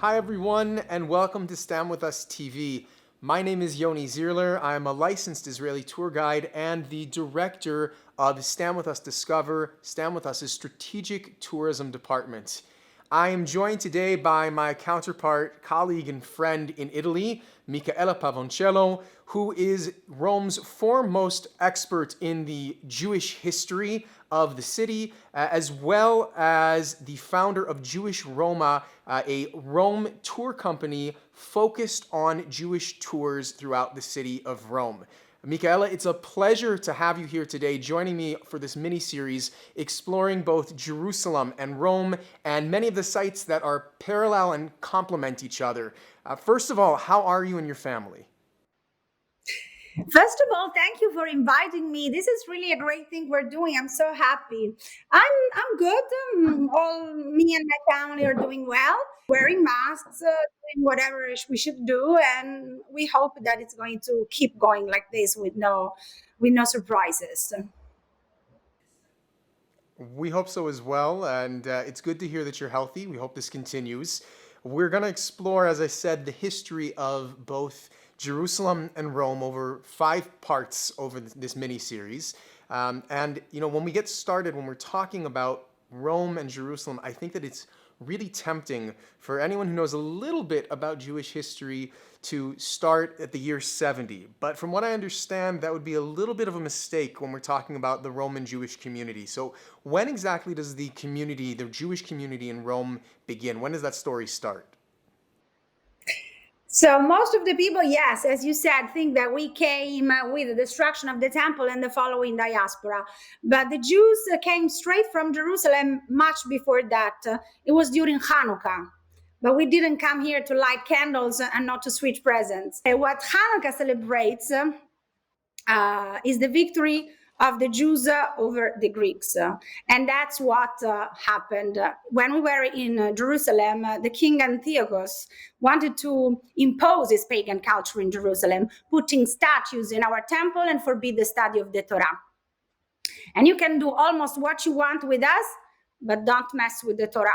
Hi, everyone, and welcome to Stand With Us TV. My name is Yoni. I'm a licensed Israeli tour guide and the director of Stand With Us Discover, Stand With Us's strategic tourism department. I am joined today by my counterpart, colleague, and friend in Italy, Micaela, who is Rome's foremost expert in the Jewish history of the city, as well as the founder of Jewish Roma, a Rome tour company focused on Jewish tours throughout the city of Rome. Micaela, it's a pleasure to have you here today, joining me for this mini-series exploring both Jerusalem and Rome and many of the sites that are parallel and complement each other. First of all, how are you and your family? First of all, thank you for inviting me. This is really a great thing we're doing. I'm so happy. I'm good. All me and my family are doing well, wearing masks, doing whatever we should do, and we hope that it's going to keep going like this with no surprises. We hope so as well, and it's good to hear that you're healthy. We hope this continues. We're going to explore, as I said, the history of both Jerusalem and Rome over 5 parts over this mini series. When we get started, when we're talking about Rome and Jerusalem, I think that it's really tempting for anyone who knows a little bit about Jewish history to start at the year 70. But from what I understand, that would be a little bit of a mistake when we're talking about the Roman Jewish community. So when exactly does the community, the Jewish community in Rome begin? When does that story start? So most of the people, yes, as you said, think that we came with the destruction of the temple and the following diaspora. But the Jews came straight from Jerusalem much before that. It was during Hanukkah. But we didn't come here to light candles and not to switch presents. What Hanukkah celebrates is the victory of the Jews over the Greeks. And that's what happened. When we were in Jerusalem, the king Antiochus wanted to impose his pagan culture in Jerusalem, putting statues in our temple and forbid the study of the Torah. And you can do almost what you want with us, but don't mess with the Torah.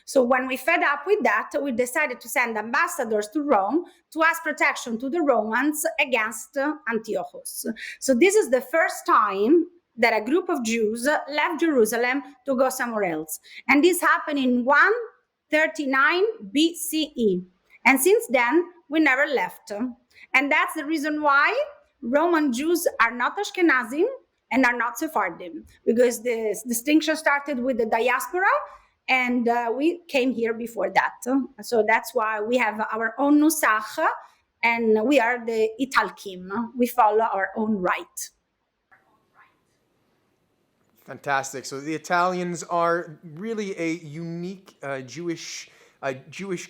So when we fed up with that, we decided to send ambassadors to Rome to ask protection to the Romans against Antiochus. So this is the first time that a group of Jews left Jerusalem to go somewhere else. And this happened in 139 BCE. And since then, we never left. And that's the reason why Roman Jews are not Ashkenazim and are not Sephardim, because this distinction started with the diaspora, and we came here before that. So that's why we have our own Nusach, and we are the Italkim. We follow our own right. Fantastic. So the Italians are really a unique Jewish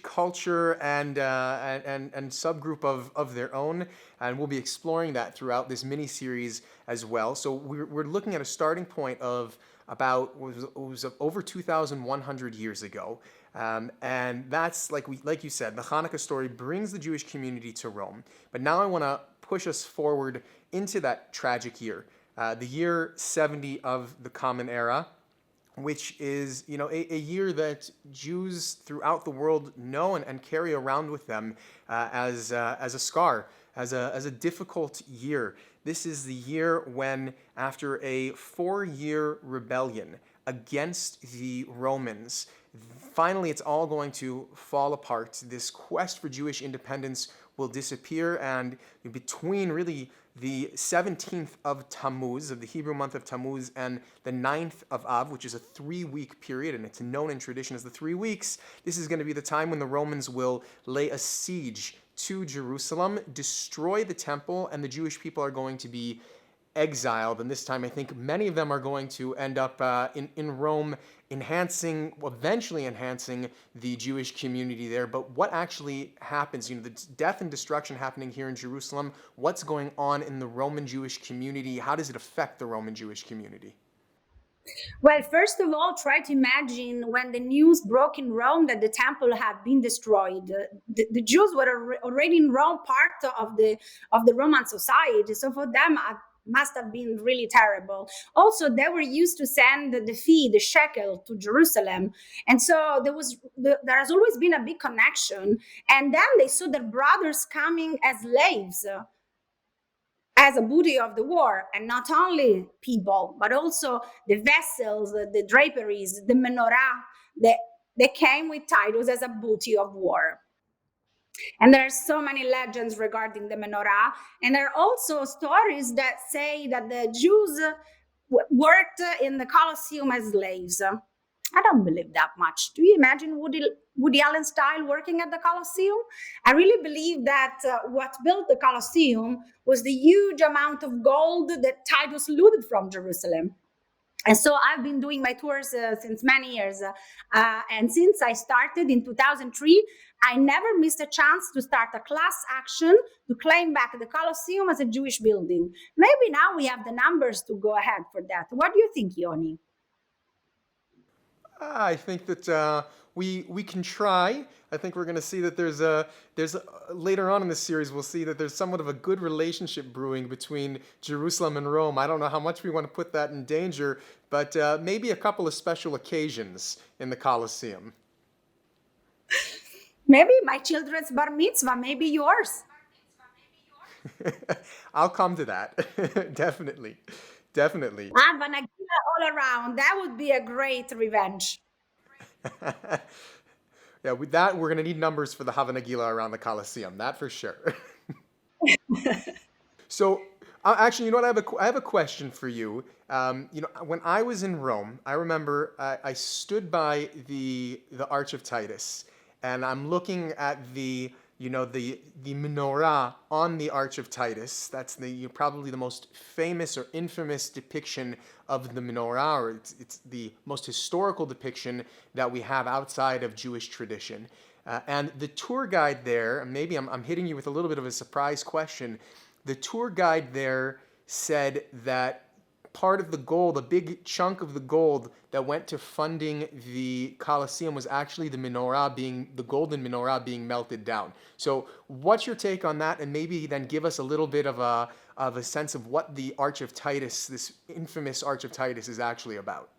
culture and subgroup of their own, and we'll be exploring that throughout this mini series as well. So we're looking at a starting point of about was over 2,100 years ago, and that's like you said, the Hanukkah story brings the Jewish community to Rome. But now I want to push us forward into that tragic year. The year 70 of the Common Era, which is a year that Jews throughout the world know and carry around with them as a scar, as a difficult year. This is the year when, after a 4-year rebellion against the Romans, finally it's all going to fall apart. This quest for Jewish independence will disappear, and between really the 17th of Tammuz, of the Hebrew month of Tammuz, and the 9th of Av, which is a 3-week period, and it's known in tradition as the 3 weeks, this is going to be the time when the Romans will lay a siege to Jerusalem, destroy the temple, and the Jewish people are going to be exiled. And this time, I think many of them are going to end up in Rome, eventually enhancing the Jewish community there. But what actually happens? The death and destruction happening here in Jerusalem. What's going on in the Roman Jewish community? How does it affect the Roman Jewish community? Well, first of all, try to imagine when the news broke in Rome that the temple had been destroyed. The Jews were already in Rome, part of the Roman society. So for them, must have been really terrible. Also, they were used to send the fee, the shekel, to Jerusalem, and so there has always been a big connection. And then they saw their brothers coming as slaves, as a booty of the war, and not only people, but also the vessels, the draperies, the menorah. They came with Titus as a booty of war. And there are so many legends regarding the menorah. And there are also stories that say that the Jews worked in the Colosseum as slaves. I don't believe that much. Do you imagine Woody Allen style working at the Colosseum? I really believe that what built the Colosseum was the huge amount of gold that Titus looted from Jerusalem. And so I've been doing my tours since many years. And since I started in 2003, I never missed a chance to start a class action to claim back the Colosseum as a Jewish building. Maybe now we have the numbers to go ahead for that. What do you think, Yoni? I think that we can try. I think we're going to see that there's later on in the series we'll see that there's somewhat of a good relationship brewing between Jerusalem and Rome. I don't know how much we want to put that in danger, but maybe a couple of special occasions in the Colosseum. Maybe my children's bar mitzvah, maybe yours. I'll come to that. Definitely. Definitely. And Vanagila all around. That would be a great revenge. Yeah, with that, we're going to need numbers for the Hava Nagila around the Colosseum. That for sure. So, actually, you know what? I have a question for you. When I was in Rome, I remember I stood by the Arch of Titus, and I'm looking at the menorah on the Arch of Titus. That's probably the most famous or infamous depiction of the menorah, or it's the most historical depiction that we have outside of Jewish tradition. And the tour guide there, and maybe I'm hitting you with a little bit of a surprise question. The tour guide there said that part of the gold, a big chunk of the gold that went to funding the Colosseum was actually the golden menorah being melted down. So what's your take on that? And maybe then give us a little bit of a sense of what the Arch of Titus, this infamous Arch of Titus, is actually about.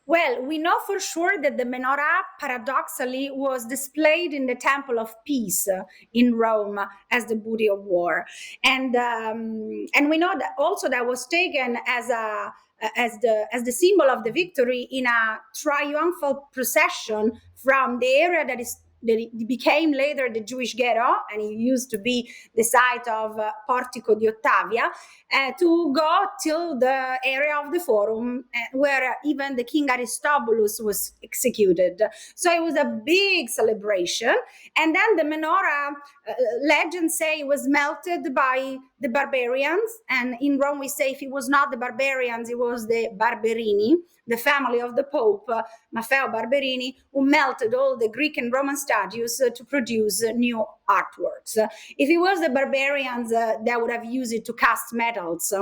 Well, we know for sure that the menorah paradoxically was displayed in the Temple of Peace in Rome as the booty of war, and we know that also that was taken as the symbol of the victory in a triumphal procession from the area that it became later the Jewish ghetto, and it used to be the site of Portico di Ottavia, to go till the area of the Forum, where even the King Aristobulus was executed. So it was a big celebration. And then the menorah, legends say, was melted by the barbarians. And in Rome, we say if it was not the barbarians, it was the Barberini, the family of the Pope, Maffeo Barberini, who melted all the Greek and Roman statues to produce new artworks. If it was the barbarians, they would have used it to cast metals.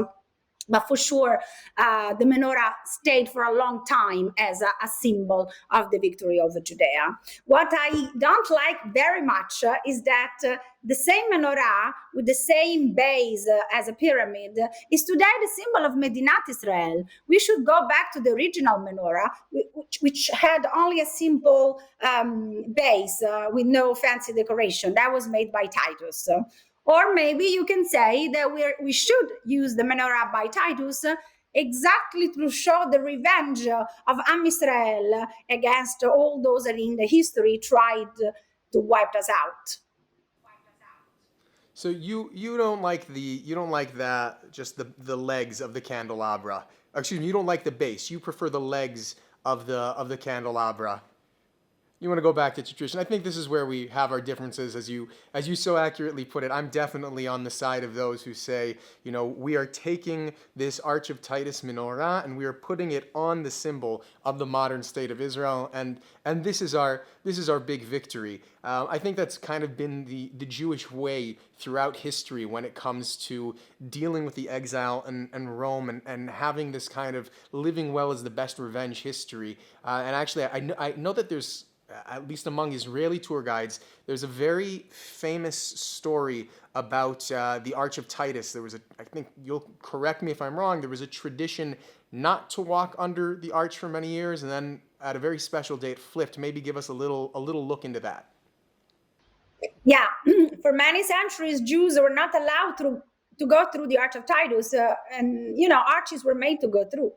But for sure, the menorah stayed for a long time as a symbol of the victory over Judea. What I don't like very much is that the same menorah with the same base as a pyramid is today the symbol of Medinat Israel. We should go back to the original menorah, which had only a simple base with no fancy decoration. That was made by Titus. Or maybe you can say that we should use the menorah by Titus exactly to show the revenge of Am Israel against all those that in the history tried to wipe us out. So you don't like that, just the legs of the candelabra. Excuse me, you don't like the base. You prefer the legs of the candelabra. You want to go back to tradition. I think this is where we have our differences, as you so accurately put it. I'm definitely on the side of those who say, we are taking this Arch of Titus menorah and we are putting it on the symbol of the modern state of Israel, and this is our big victory. I think that's kind of been the Jewish way throughout history when it comes to dealing with the exile and Rome and having this kind of living well as the best revenge history. And actually, I know that there's at least among Israeli tour guides, there's a very famous story about the Arch of Titus. There was I think you'll correct me if I'm wrong, there was a tradition not to walk under the arch for many years, and then at a very special date flipped. Maybe give us a little look into that. Yeah, for many centuries, Jews were not allowed to go through the Arch of Titus, and arches were made to go through,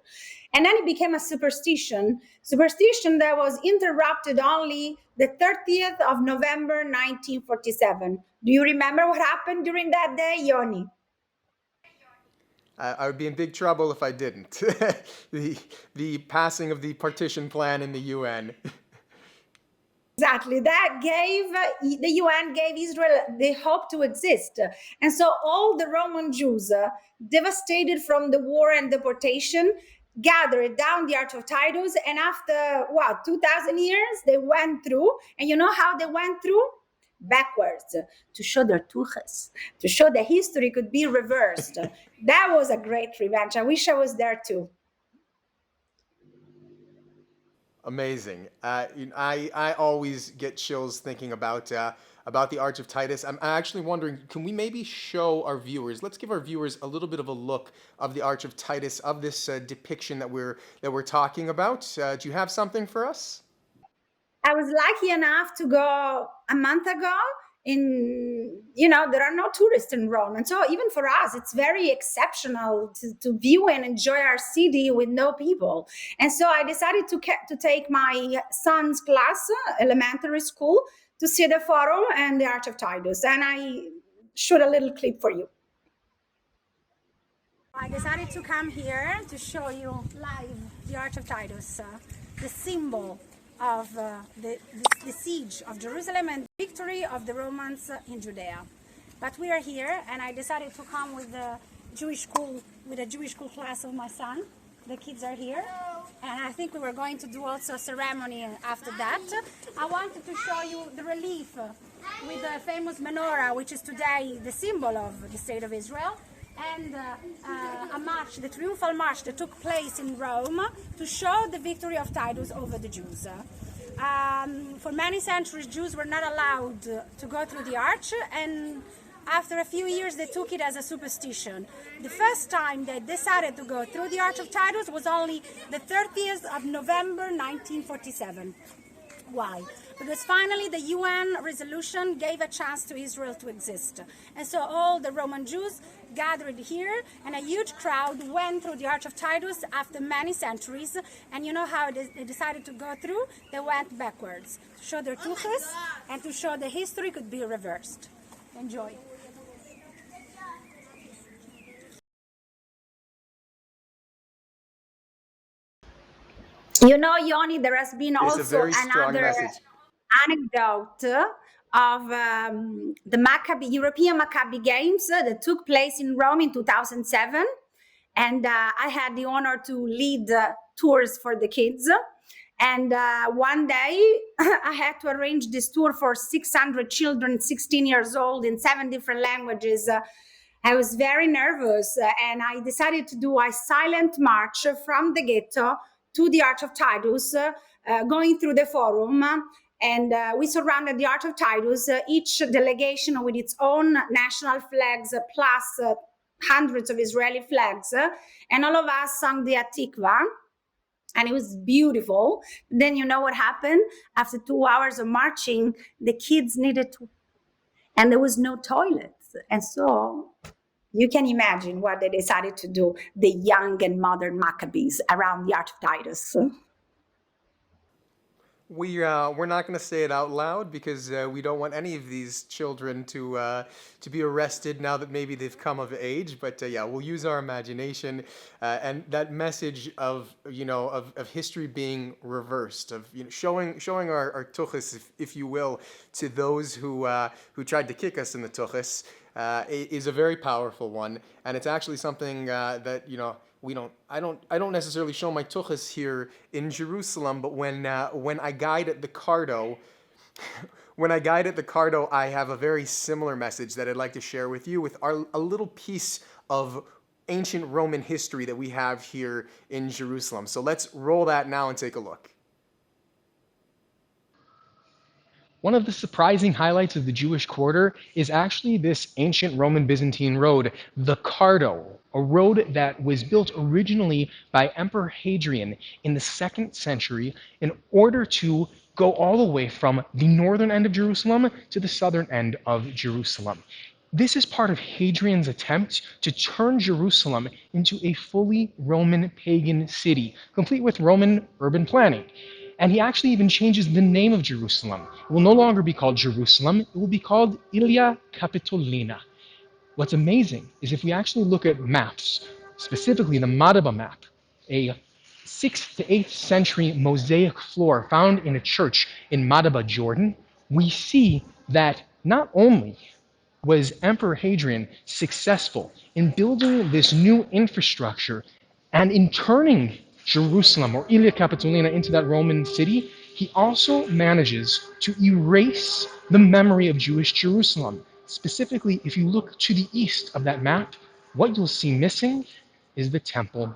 and then it became a superstition that was interrupted only the 30th of November 1947. Do you remember what happened during that day, Yoni? I would be in big trouble if I didn't. The passing of the partition plan in the UN. Exactly. That gave the UN gave Israel the hope to exist. And so all the Roman Jews, devastated from the war and deportation, gathered down the Arch of Titus. And after, 2,000 years, they went through. And you know how they went through? Backwards, to show their tuches, to show that history could be reversed. That was a great revenge. I wish I was there too. Amazing. I always get chills thinking about the Arch of Titus. I'm actually wondering, can we maybe show our viewers? Let's give our viewers a little bit of a look of the Arch of Titus, of this depiction that we're talking about. Do you have something for us? I was lucky enough to go a month ago. There are no tourists in Rome. And so even for us, it's very exceptional to view and enjoy our city with no people. And so I decided to take my son's class, elementary school, to see the Forum and the Arch of Titus. And I shoot a little clip for you. I decided to come here to show you live the Arch of Titus, the symbol of the siege of Jerusalem and victory of the Romans in Judea. But we are here, and I decided to come with a Jewish school class of my son. The kids are here, and I think we were going to do also a ceremony after that. I wanted to show you the relief with the famous menorah, which is today the symbol of the state of Israel, and a march, the triumphal march that took place in Rome to show the victory of Titus over the Jews. For many centuries, Jews were not allowed to go through the arch, and after a few years they took it as a superstition. The first time they decided to go through the Arch of Titus was only the 30th of November 1947. Why? Because finally the UN resolution gave a chance to Israel to exist. And so all the Roman Jews gathered here, and a huge crowd went through the Arch of Titus after many centuries. And you know how they decided to go through? They went backwards, to show their tuches and to show the history could be reversed. Enjoy. Yoni, there has been It's a also very strong another message. anecdote of the European Maccabi Games that took place in Rome in 2007. And I had the honor to lead tours for the kids. And one day I had to arrange this tour for 600 children, 16 years old, in 7 different languages. I was very nervous, and I decided to do a silent march from the ghetto to the Arch of Titus, going through the Forum. And we surrounded the Arch of Titus, each delegation with its own national flags, plus hundreds of Israeli flags. And all of us sung the Atikva. And it was beautiful. Then you know what happened? After 2 hours of marching, the kids needed to, and there was no toilets. And so you can imagine what they decided to do, the young and modern Maccabees around the Arch of Titus. We're not going to say it out loud because we don't want any of these children to be arrested now that maybe they've come of age. But yeah, we'll use our imagination, and that message of of history being reversed, of showing our tuchus, if you will, to those who tried to kick us in the tuchus, is a very powerful one, and it's actually something that I don't necessarily show my tuchas here in Jerusalem, but when I guide at the Cardo, I have a very similar message that I'd like to share with you, with a little piece of ancient Roman history that we have here in Jerusalem. So let's roll that now and take a look. One of the surprising highlights of the Jewish quarter is actually this ancient Roman-Byzantine road, the Cardo, a road that was built originally by Emperor Hadrian in the 2nd century in order to go all the way from the northern end of Jerusalem to the southern end of Jerusalem. This is part of Hadrian's attempt to turn Jerusalem into a fully Roman pagan city, complete with Roman urban planning. And he actually even changes the name of Jerusalem. It will no longer be called Jerusalem, it will be called Ilia Capitolina. What's amazing is if we actually look at maps, specifically the Madaba map, a 6th to 8th century mosaic floor found in a church in Madaba, Jordan, we see that not only was Emperor Hadrian successful in building this new infrastructure and in turning Jerusalem or Ilia Capitolina into that Roman city, he also manages to erase the memory of Jewish Jerusalem. Specifically, if you look to the east of that map, what you'll see missing is the Temple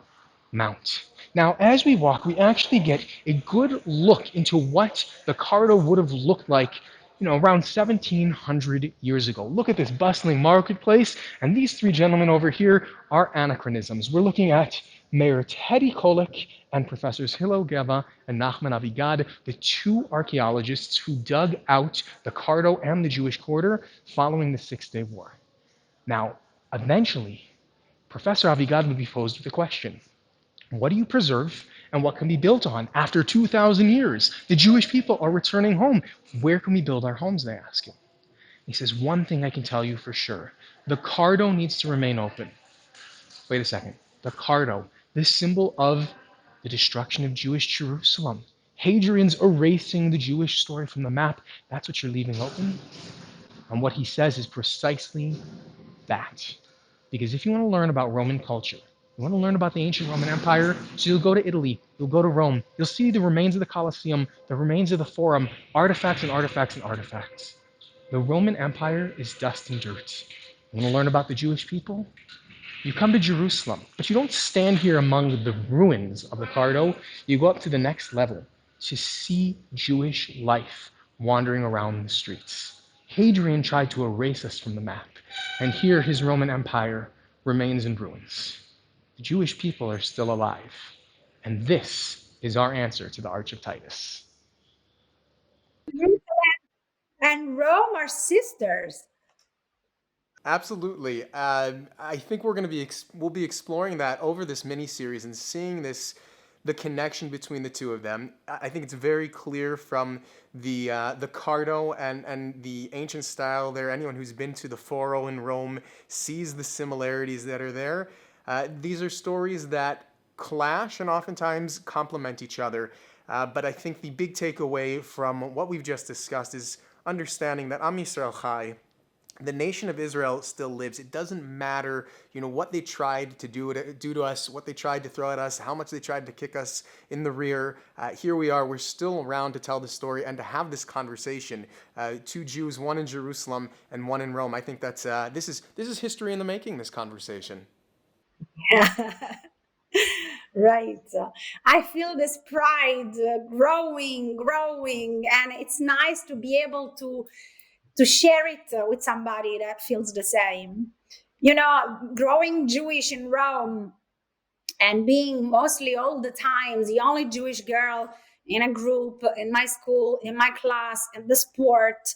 Mount. Now, as we walk, we actually get a good look into what the Cardo would have looked like, around 1700 years ago. Look at this bustling marketplace, and these three gentlemen over here are anachronisms. We're looking at Mayor Teddy Kolik and Professors Hillel Geva and Nachman Avigad, the two archaeologists who dug out the Cardo and the Jewish quarter following the Six-Day War. Now, eventually, Professor Avigad would be posed with a question. What do you preserve and what can be built on? After 2,000 years, the Jewish people are returning home. Where can we build our homes, they ask him. He says, one thing I can tell you for sure. The Cardo needs to remain open. Wait a second. The Cardo, this symbol of the destruction of Jewish Jerusalem. Hadrian's erasing the Jewish story from the map. That's what you're leaving open? And what he says is precisely that. Because if you want to learn about Roman culture, you want to learn about the ancient Roman Empire, so you'll go to Italy, you'll go to Rome, you'll see the remains of the Colosseum, the remains of the Forum, artifacts and artifacts and artifacts. The Roman Empire is dust and dirt. You want to learn about the Jewish people? You come to Jerusalem, but you don't stand here among the ruins of the Cardo. You go up to the next level to see Jewish life wandering around the streets. Hadrian tried to erase us from the map, and here his Roman Empire remains in ruins. The Jewish people are still alive, and this is our answer to the Arch of Titus. Jerusalem and Rome are sisters. Absolutely. I think we're going to we'll be exploring that over this mini series and seeing the connection between the two of them. I think it's very clear from the Cardo and the ancient style there. Anyone who's been to the Foro in Rome sees the similarities that are there. These are stories that clash and oftentimes complement each other. But I think the big takeaway from what we've just discussed is understanding that Am Yisrael Chai, the nation of Israel, still lives. It doesn't matter, what they tried to do to us, what they tried to throw at us, how much they tried to kick us in the rear. Here we are. We're still around to tell the story and to have this conversation. Two Jews, one in Jerusalem and one in Rome. I think that's this is history in the making. This conversation. Right. I feel this pride growing, and it's nice to be able to share it with somebody that feels the same. Growing Jewish in Rome and being mostly all the times the only Jewish girl in a group, in my school, in my class, in the sport.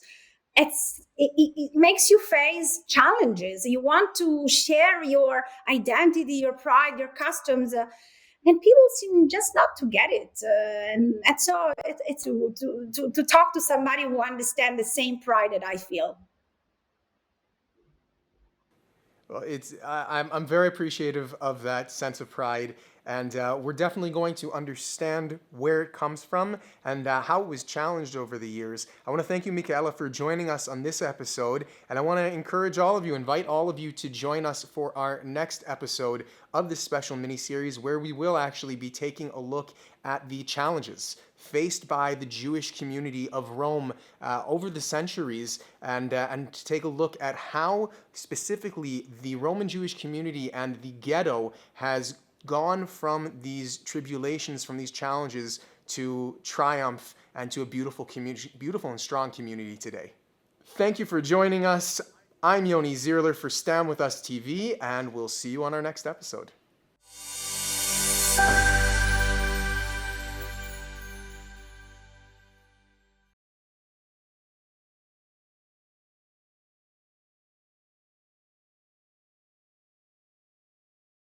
It makes you face challenges. You want to share your identity, your pride, your customs, and people seem just not to get it. And so it's to talk to somebody who understands the same pride that I feel. Well, I'm very appreciative of that sense of pride, and we're definitely going to understand where it comes from and how it was challenged over the years. I want to thank you, Micaela, for joining us on this episode, and I want to invite all of you to join us for our next episode of this special mini-series where we will actually be taking a look at the challenges faced by the Jewish community of Rome over the centuries, and to take a look at how specifically the Roman Jewish community and the ghetto has gone from these tribulations, from these challenges, to triumph and to a beautiful community, beautiful and strong community today. Thank you for joining us. I'm Yoni Zierler for STEM with Us TV, and we'll see you on our next episode.